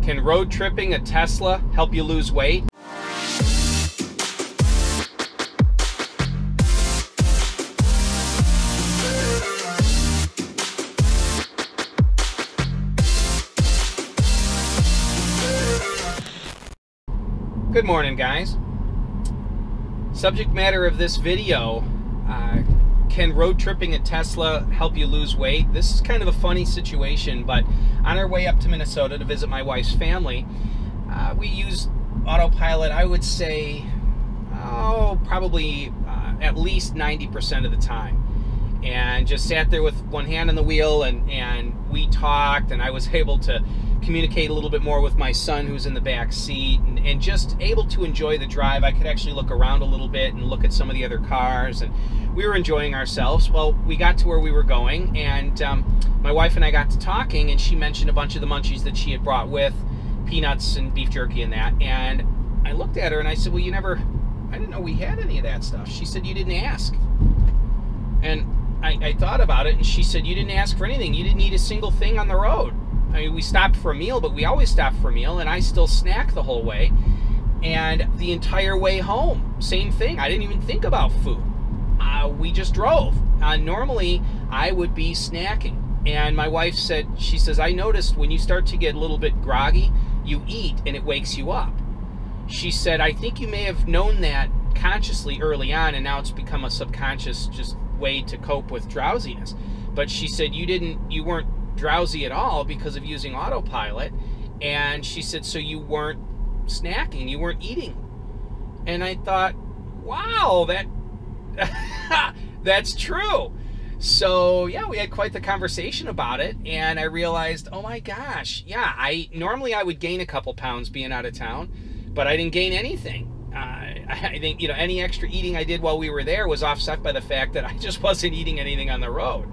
Can road tripping a Tesla help you lose weight? Good morning, guys. Subject matter of this video, can road tripping a Tesla help you lose weight? This is kind of a funny situation, but on our way up to Minnesota to visit my wife's family, we used Autopilot, I would say, probably at least 90% of the time. And just sat there with one hand on the wheel, and we talked, and I was able to communicate a little bit more with my son who's in the back seat, and just able to enjoy the drive. I could actually look around a little bit and look at some of the other cars, and we were enjoying ourselves. Well, we got to where we were going, and my wife and I got to talking, and she mentioned a bunch of the munchies that she had brought with, peanuts and beef jerky and that, and I looked at her and I said, well, I didn't know we had any of that stuff. She said, you didn't ask. And I thought about it, and she said, you didn't ask for anything. You didn't eat a single thing on the road. I mean, we stopped for a meal, but we always stop for a meal, and I still snack the whole way. And the entire way home, same thing. I didn't even think about food. We just drove. Normally, I would be snacking. And my wife said, she says, I noticed when you start to get a little bit groggy, you eat, and it wakes you up. She said, I think you may have known that consciously early on, and now it's become a subconscious just way to cope with drowsiness. But she said you weren't drowsy at all because of using Autopilot. And she said, so you weren't snacking, you weren't eating. And I thought, wow, that's true. So yeah, we had quite the conversation about it, and I realized, oh my gosh, yeah, normally I would gain a couple pounds being out of town, but I didn't gain anything. I think, any extra eating I did while we were there was offset by the fact that I just wasn't eating anything on the road,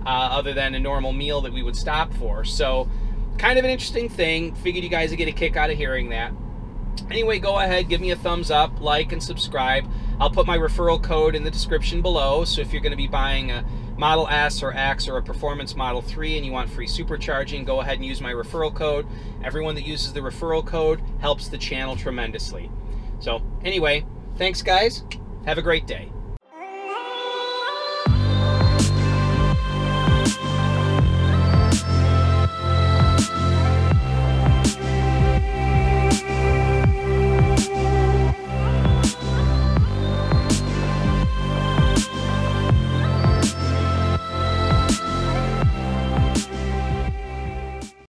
other than a normal meal that we would stop for. So kind of an interesting thing. Figured you guys would get a kick out of hearing that. Anyway, go ahead, give me a thumbs up, like, and subscribe. I'll put my referral code in the description below, so if you're going to be buying a Model S or X or a Performance Model 3 and you want free supercharging, go ahead and use my referral code. Everyone that uses the referral code helps the channel tremendously. So anyway, thanks guys. Have a great day.